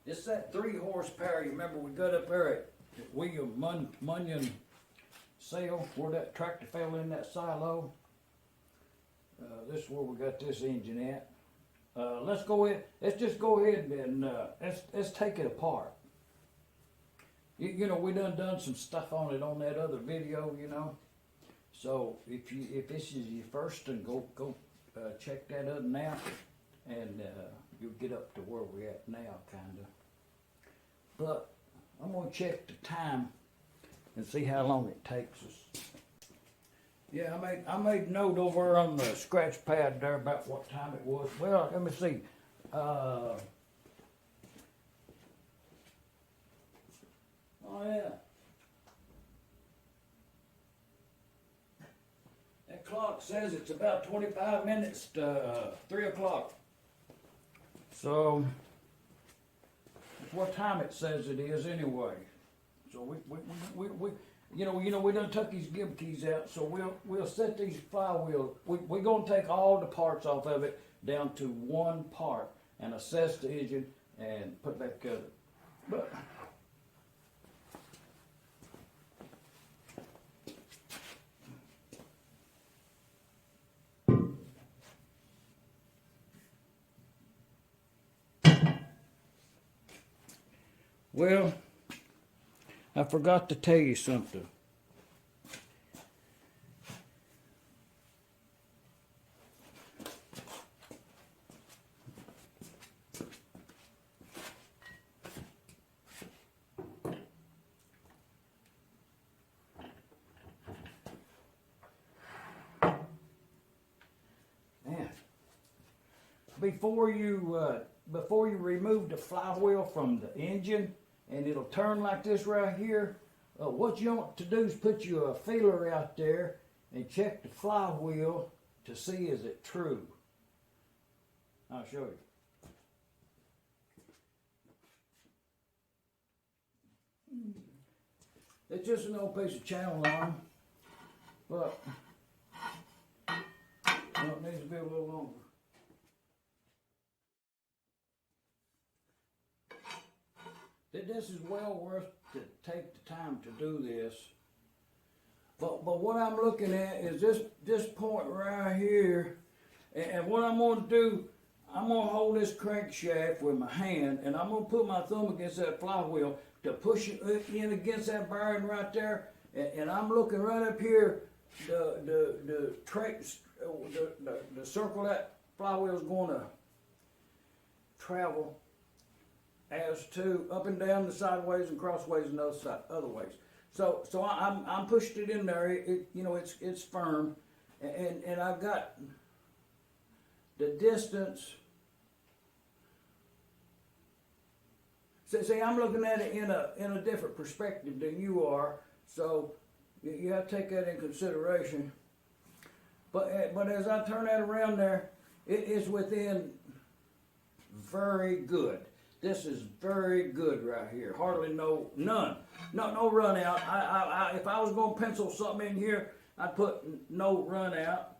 It's that 3 horsepower. You remember we got up there at William Munyon sale where that tractor fell in that silo. This is where we got this engine at. Let's go ahead. Let's just go ahead and let's take it apart. You know, we done some stuff on it on that other video. You know, so if this is your first, then go check that other out, and you'll get up to where we're at now, kinda. But I'm gonna check the time and see how long it takes us. Yeah, I made note over on the scratch pad there about what time it was. Well, let me see. Oh yeah. That clock says it's about 25 minutes to 3 o'clock. So that's what time it says it is anyway. So we you know we done took these gib keys out, so we'll set these flywheels. We're gonna take all the parts off of it down to one part and assess the engine and put back together. But well, I forgot to tell you something. Man, before you remove the flywheel from the engine, and it'll turn like this right here. What you want to do is put you a feeler out there and check the flywheel to see is it true. I'll show you. It's just an old piece of channel line, but it needs to be a little longer. This is well worth to take the time to do this. But what I'm looking at is this point right here, and what I'm going to do, I'm going to hold this crankshaft with my hand, and I'm going to put my thumb against that flywheel to push it in against that bearing right there, and I'm looking right up here, the circle that flywheel is going to travel as to up and down the sideways and crossways and other ways. So I'm pushing it in there. It's firm, and I've got the distance. See, I'm looking at it in a different perspective than you are. So you have to take that in consideration. But as I turn that around there, it is within very good. This is very good right here. Hardly no run out. If I was going to pencil something in here, I'd put no run out.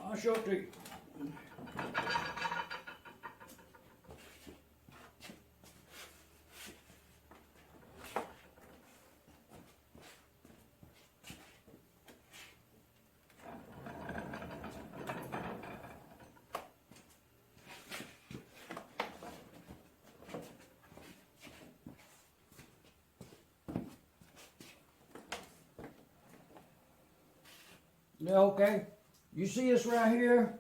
I'll show it to you. Yeah, okay. You see this right here?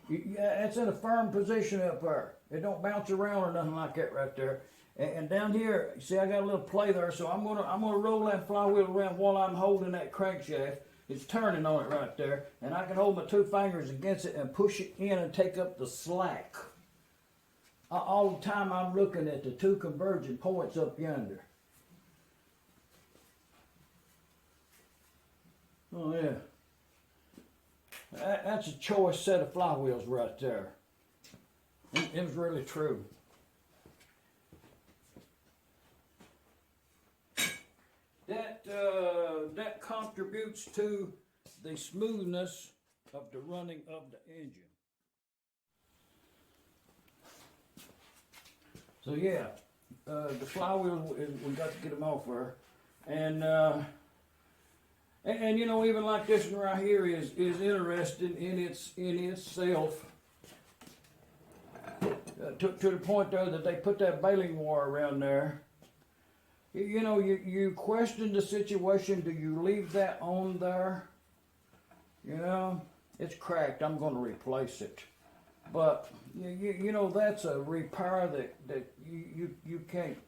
It's in a firm position up there. It don't bounce around or nothing like that right there. And down here, you see I got a little play there, so I'm gonna roll that flywheel around while I'm holding that crankshaft. It's turning on it right there, and I can hold my 2 fingers against it and push it in and take up the slack. All the time I'm looking at the 2 converging points up yonder. Oh yeah, that's a choice set of flywheels right there. It was really true. That contributes to the smoothness of the running of the engine. So yeah, the flywheel, we got to get them off there. And you know, even like this one right here is interesting in itself. To the point though that they put that baling wire around there. You know, you question the situation. Do you leave that on there? You know, it's cracked. I'm going to replace it. But you know, that's a repair that you can't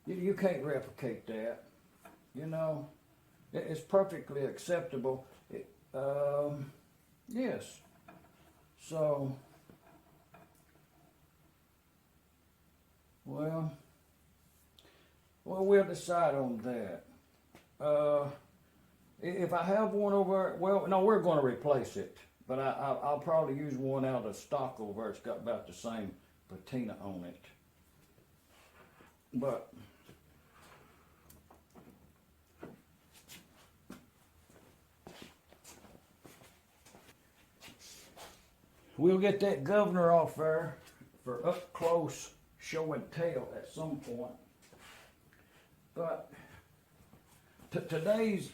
you can't replicate that. You know, it's perfectly acceptable. Yes. So, well, we'll decide on that. If I have one over, well, no, we're going to replace it. But I'll probably use one out of stock over there. It's got about the same patina on it. But we'll get that governor off there for up close show and tell at some point. But today's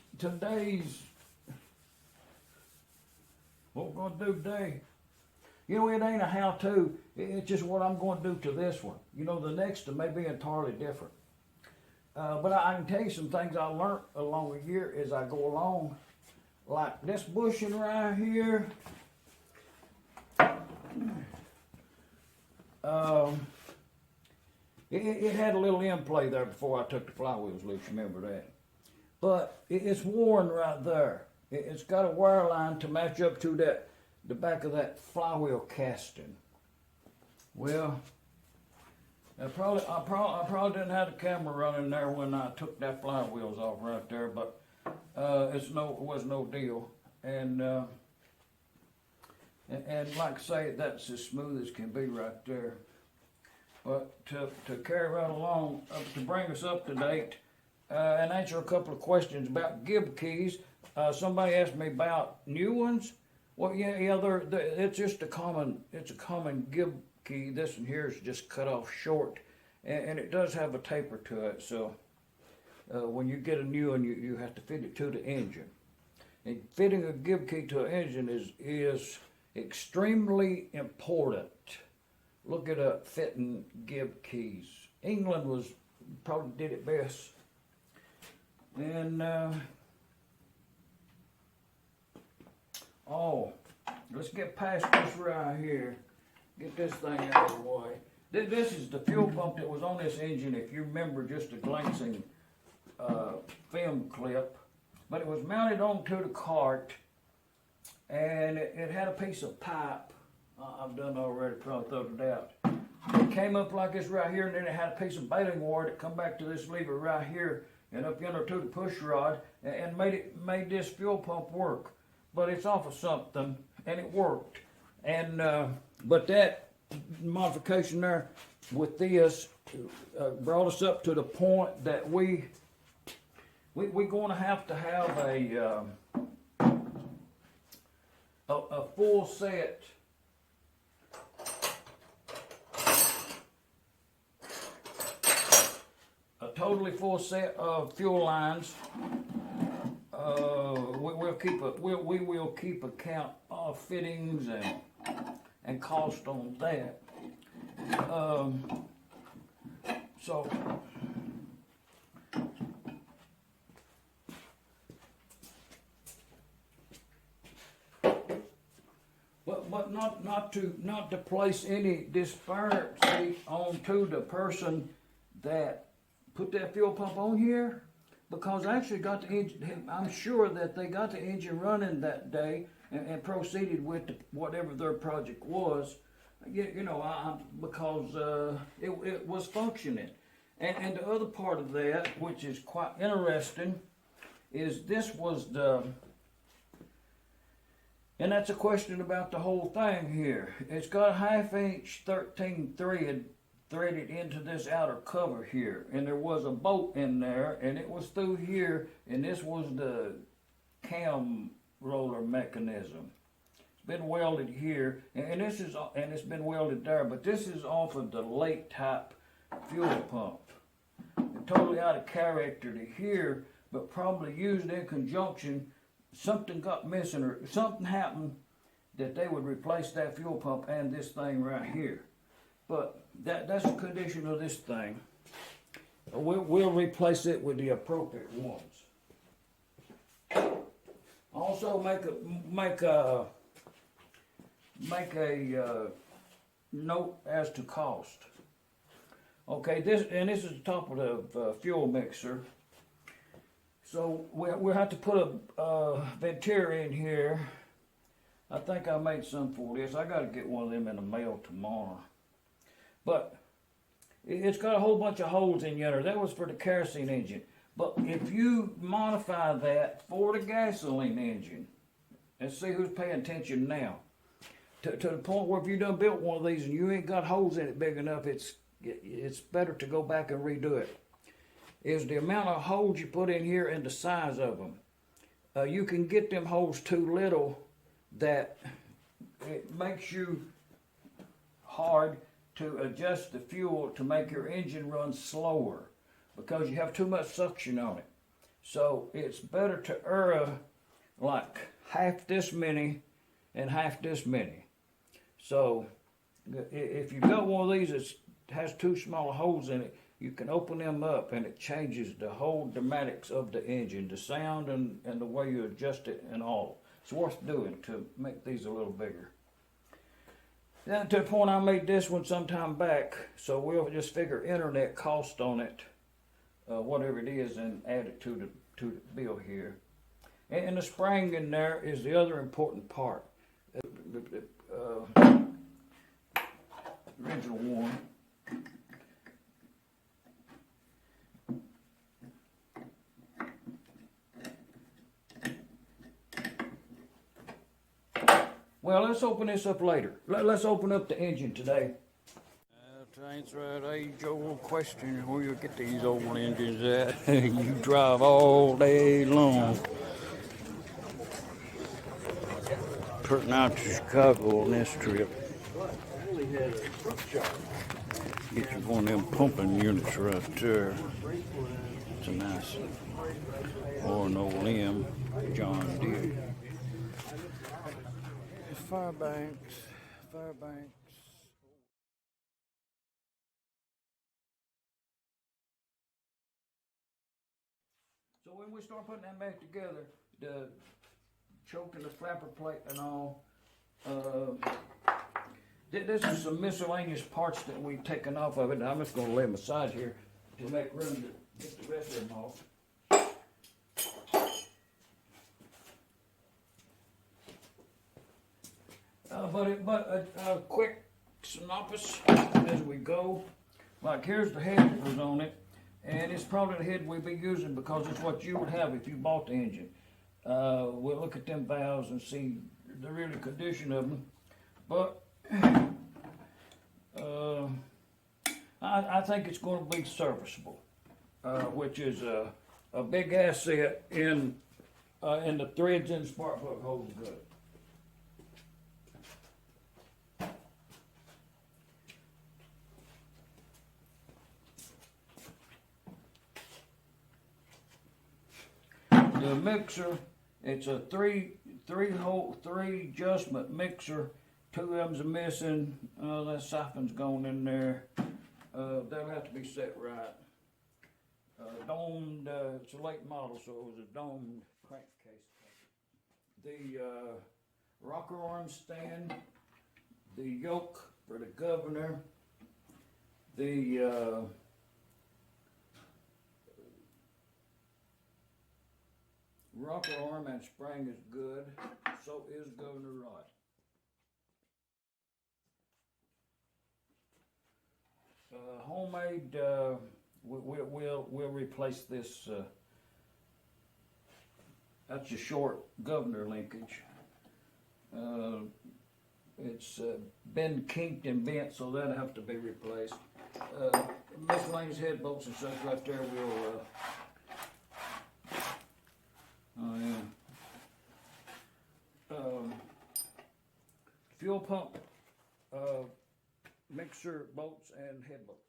what we're going to do today, you know, it ain't a how-to. It's just what I'm going to do to this one. You know, the next one may be entirely different. But I can tell you some things I learned along the year as I go along. Like this bushing right here. It had a little end play there before I took the flywheels loose, remember that. But it's worn right there. It's got a wire line to match up to the back of that flywheel casting. Well, I probably didn't have the camera running there when I took that flywheels off right there, but it was no deal. And like I say, that's as smooth as can be right there. But to carry right along, to bring us up to date, and answer a couple of questions about gib keys. Somebody asked me about new ones. Well, yeah, it's just a common gib key. This one here is just cut off short, and it does have a taper to it. So when you get a new one, you have to fit it to the engine. And fitting a gib key to an engine is extremely important. Look at fitting gib keys. England probably did it best. And let's get past this right here. Get this thing out of the way. This is the fuel pump that was on this engine, if you remember, just a glancing film clip. But it was mounted onto the cart, and it had a piece of pipe. I've done already, probably thrown it out. It came up like this right here, and then it had a piece of baling wire that come back to this lever right here, and up yonder to the push rod, and made this fuel pump work. But it's off of something, and it worked. And but that modification there with this brought us up to the point that we're going to have a full set totally full set of fuel lines. We will keep account of fittings and cost on that. So but not to place any disparity onto the person that put that fuel pump on here, because I actually got the engine. I'm sure that they got the engine running that day and proceeded with whatever their project was. You know, because it was functioning. And the other part of that, which is quite interesting, is this was and that's a question about the whole thing here. It's got a 1/2 inch 13 thread threaded into this outer cover here, and there was a bolt in there, and it was through here, and this was the cam roller mechanism. been welded here, and this is, and it's been welded there, but this is off of the lake type fuel pump. Totally out of character to here, but probably used in conjunction. Something got missing or something happened that they would replace that fuel pump and this thing right here. But that's the condition of this thing. We'll replace it with the appropriate ones. Also make a note as to cost. Okay, this is the top of the fuel mixer. So we'll have to put a ventilator in here. I think I made some for this. I got to get one of them in the mail tomorrow. But it's got a whole bunch of holes in yonder. That was for the kerosene engine. But if you modify that for the gasoline engine, let's see who's paying attention now. To the point where if you done built one of these and you ain't got holes in it big enough, it's better to go back and redo it. Is the amount of holes you put in here and the size of them. You can get them holes too little that it makes you hard to adjust the fuel to make your engine run slower because you have too much suction on it. So it's better to err like half this many and half this many. So if you've got one of these that has too small holes in it, you can open them up and it changes the whole dramatics of the engine, the sound and the way you adjust it and all. It's worth doing to make these a little bigger. Then to the point I made this one sometime back, so we'll just figure internet cost on it, whatever it is, and add it to the bill here. And the spring in there is the other important part. Original one. Well, let's open this up later. Let's open up the engine today. To answer that age-old question, where you get these old engines at? You drive all day long. Turning out to Chicago on this trip. Get you one of them pumping units right there. It's a nice or an old M, John Deere. Fairbanks. So when we start putting that back together, the choke and the flapper plate and all, this is some miscellaneous parts that we've taken off of it. And I'm just going to lay them aside here to make room to get the rest of them off. But a quick synopsis as we go. Like here's the head that was on it, and it's probably the head we'll be using because it's what you would have if you bought the engine. We'll look at them valves and see the real condition of them. But I think it's going to be serviceable, which is a big asset in the threads and spark plug holding good. The mixer, it's a three adjustment mixer. Two of them's missing. That siphon's gone in there. They'll have to be set right. Domed. It's a late model, so it was a domed crankcase. The rocker arm stand. The yoke for the governor. The rocker arm and spring is good, so is governor rod. Homemade, we'll replace this. That's a short governor linkage. It's been kinked and bent, so that'll have to be replaced. Miscellaneous head bolts and such right there will. Oh yeah. pump mixer bolts and head bolts.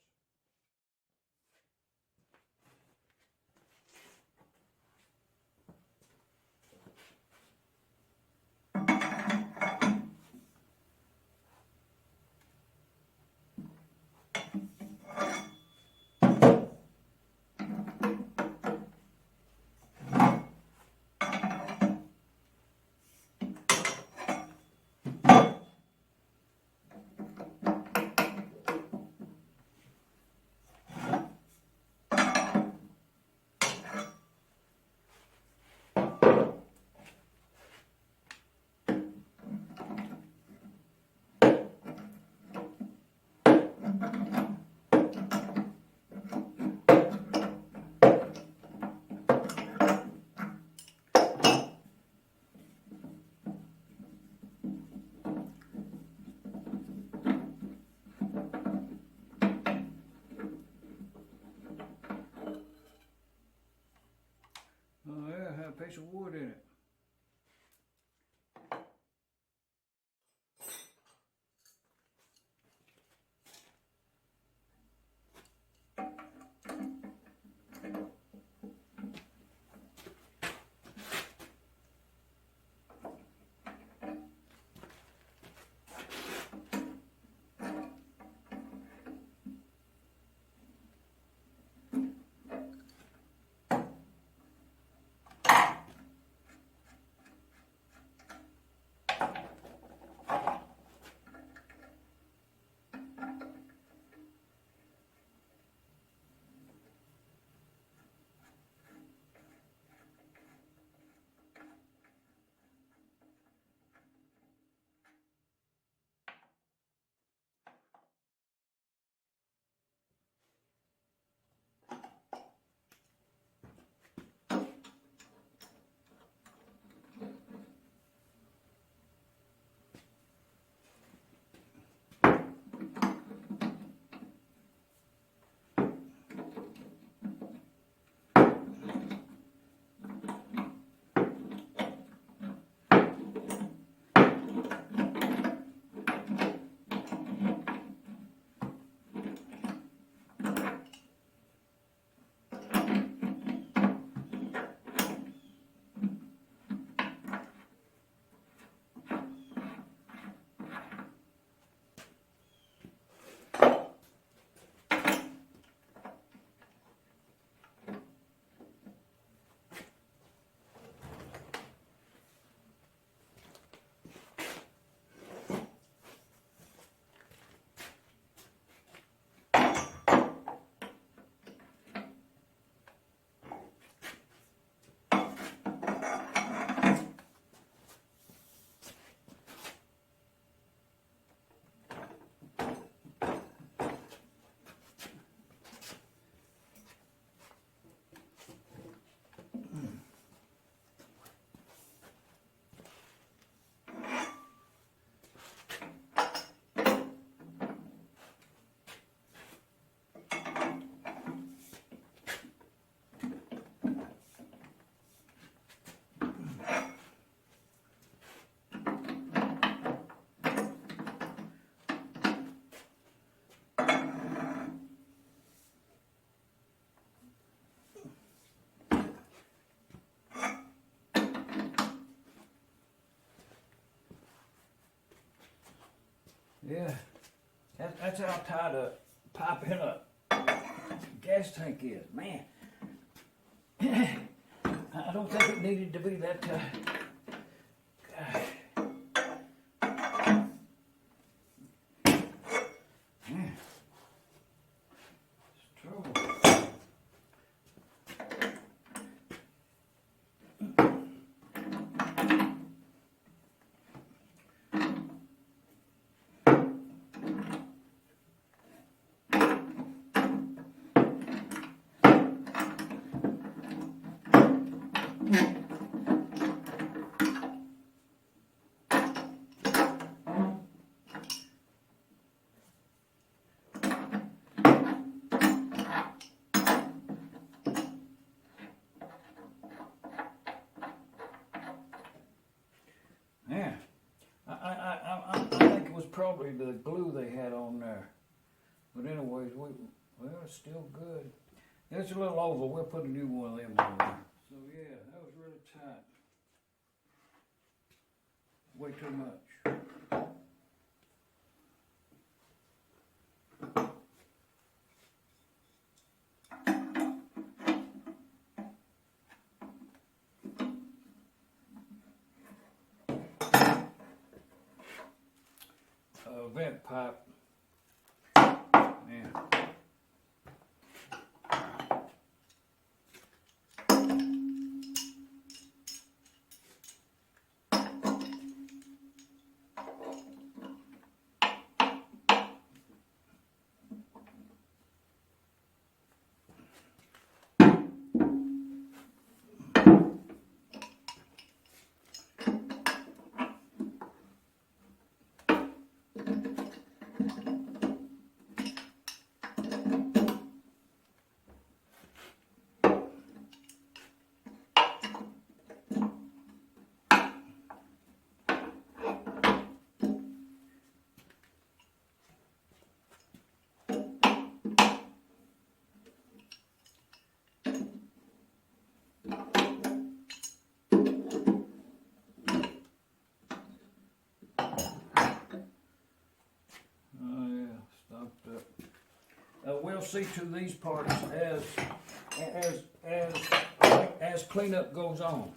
Oh yeah, had a piece of wood in it. Yeah, that's how tight a pipe in a gas tank is, man. I don't think it needed to be that tight. Gosh. Man, it's trouble. probably the glue they had on there. But anyways, well, it's still good. It's a little over. We'll put a new one of them on there. So yeah, that was really tight. Way too much. Vent pipe. Man. We'll see to these parts as cleanup goes on.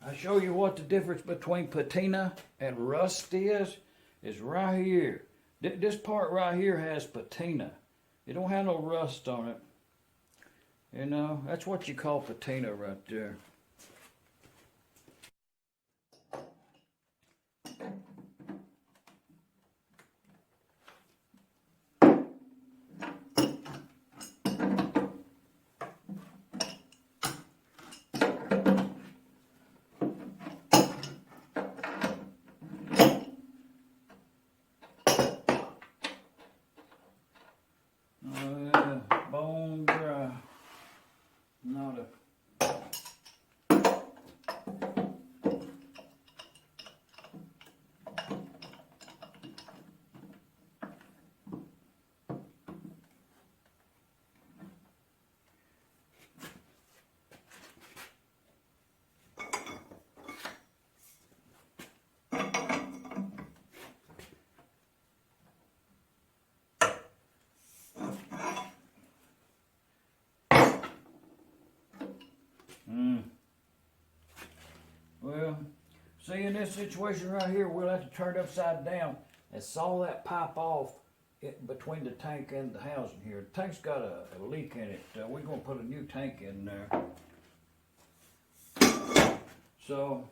I show you what the difference between patina and rust is right here. This part right here has patina. It don't have no rust on it. You know, that's what you call patina right there. Bone dry. Not a Well, see, in this situation right here, we'll have to turn it upside down and saw that pipe off between the tank and the housing here. The tank's got a leak in it. We're going to put a new tank in there. So,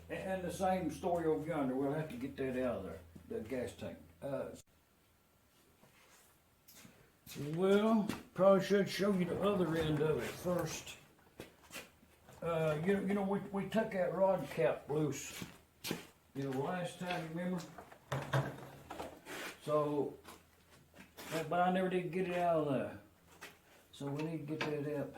and the same story over yonder. We'll have to get that out of there, the gas tank. Well, probably should show you the other end of it first. You know, we took that rod cap loose, you know, last time, you remember? So, but I never did get it out of there. So we need to get that out.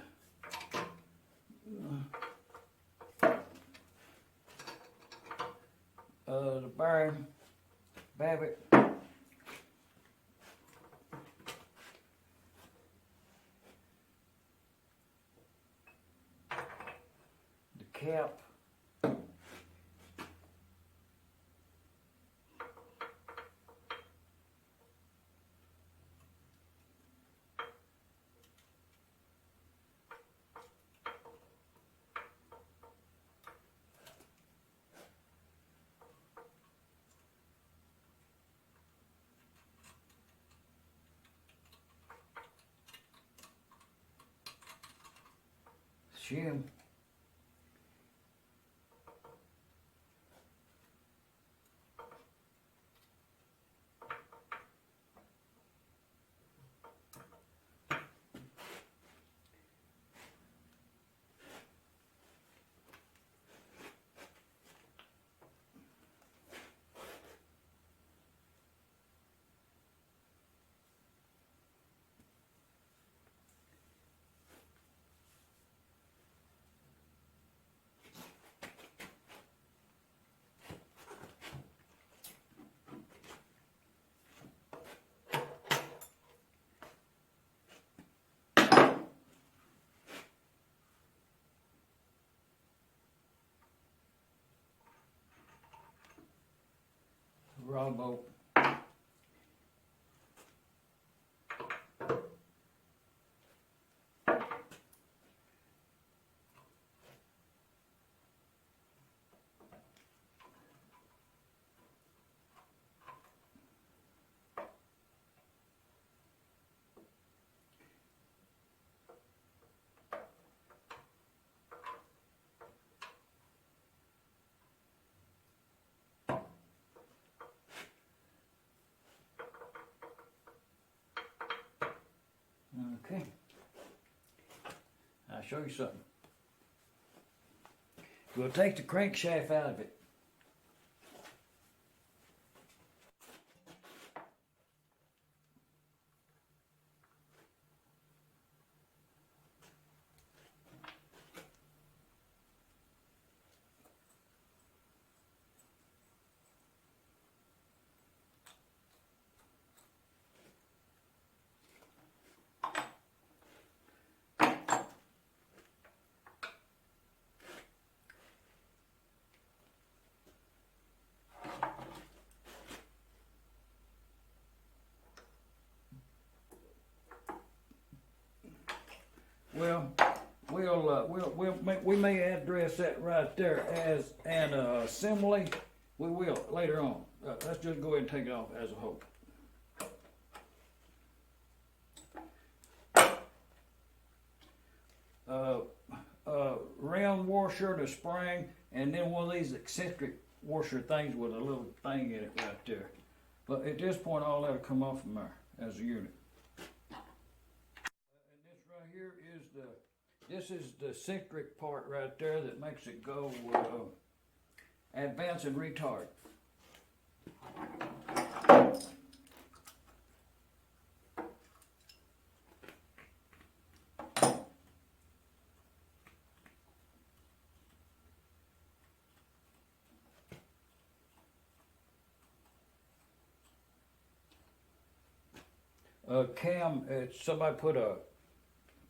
The bearing, babbitt. Cap. Shim. throttle bolt. Okay, I'll show you something. We'll take the crankshaft out of it. Well, we may address that right there as an assembly. We will later on. Let's just go ahead and take it off as a whole. Round washer, the spring, and then one of these eccentric washer things with a little thing in it right there. But at this point, all that'll come off from there as a unit. This is the eccentric part right there that makes it go advance and retard. Cam, somebody put a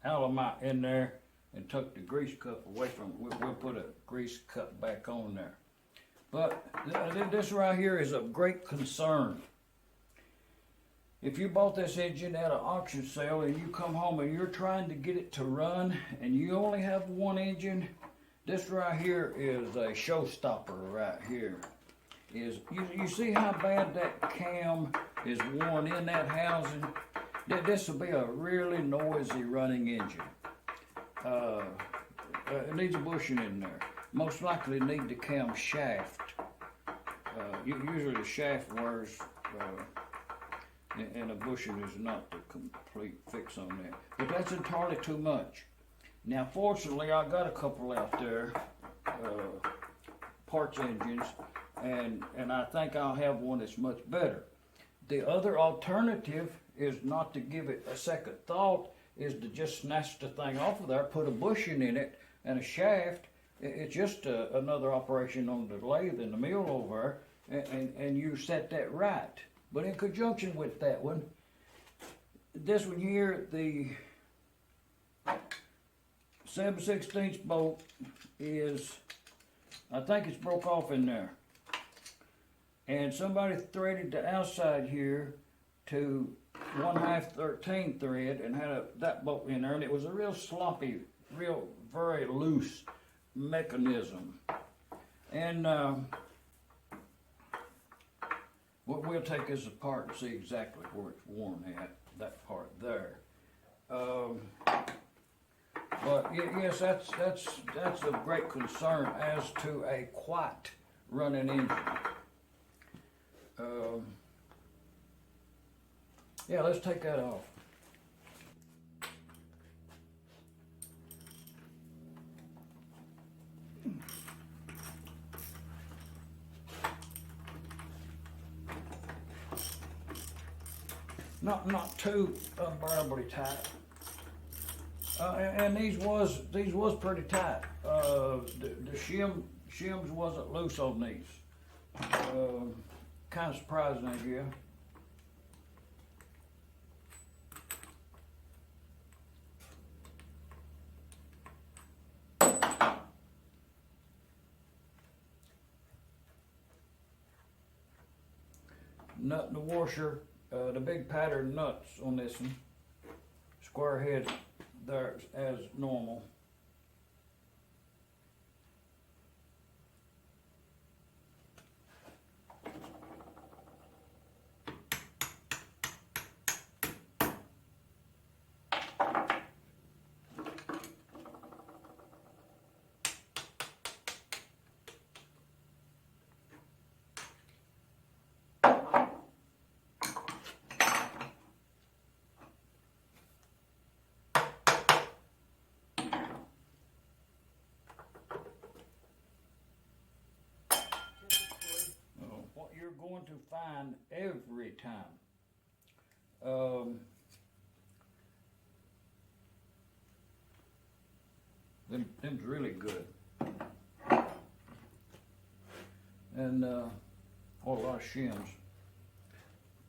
Alamite in there and took the grease cup away from it. We'll put a grease cup back on there. But this right here is of great concern. If you bought this engine at an auction sale and you come home and you're trying to get it to run and you only have one engine, this right here is a showstopper right here. You see how bad that cam is worn in that housing? This will be a really noisy running engine. It needs a bushing in there. Most likely need the camshaft. Usually the shaft wears, and a bushing is not the complete fix on that. But that's entirely too much. Now fortunately I got a couple out there, parts engines, and I think I'll have one that's much better. The other alternative is not to give it a second thought, is to just snatch the thing off of there, put a bushing in it and a shaft. It's just another operation on the lathe in the mill over there, and you set that right. But in conjunction with that one, this one here, the 7/16 bolt is, I think it's broke off in there. And somebody threaded the outside here to 1/2 13 thread and had that bolt in there, and it was a real sloppy, very loose mechanism. And we'll take this apart and see exactly where it's worn at, that part there. But yes, that's of great concern as to a quiet running engine. Yeah, let's take that off. Not too unbearably tight. And these was pretty tight. The shims wasn't loose on these. Kind of surprising, I guess. nut in the washer, the big pattern nuts on this one. Square head there as normal. What you're going to find every time. Them's really good. And a lot of shims.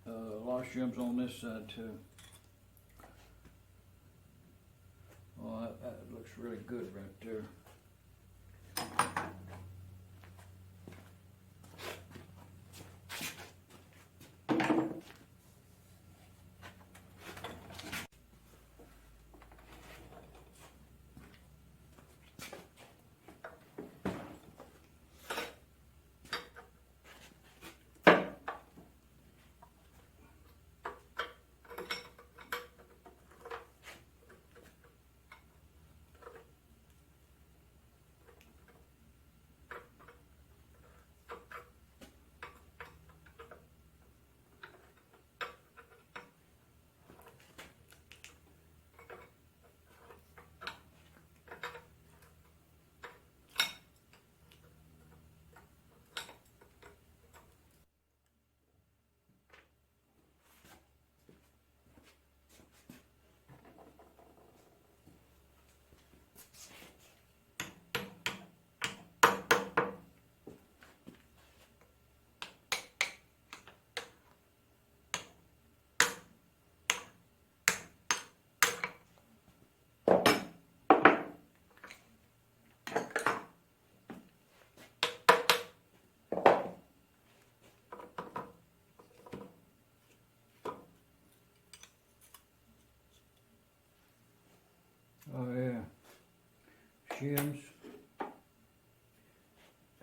A lot of shims on this side too. Oh, that looks really good right there. Oh yeah, shims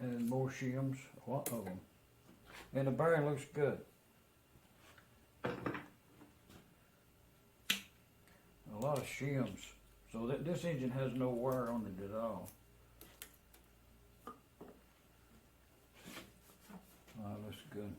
and more shims, a lot of them. And the bearing looks good. A lot of shims, so that this engine has no wear on it at all. Oh, that looks good.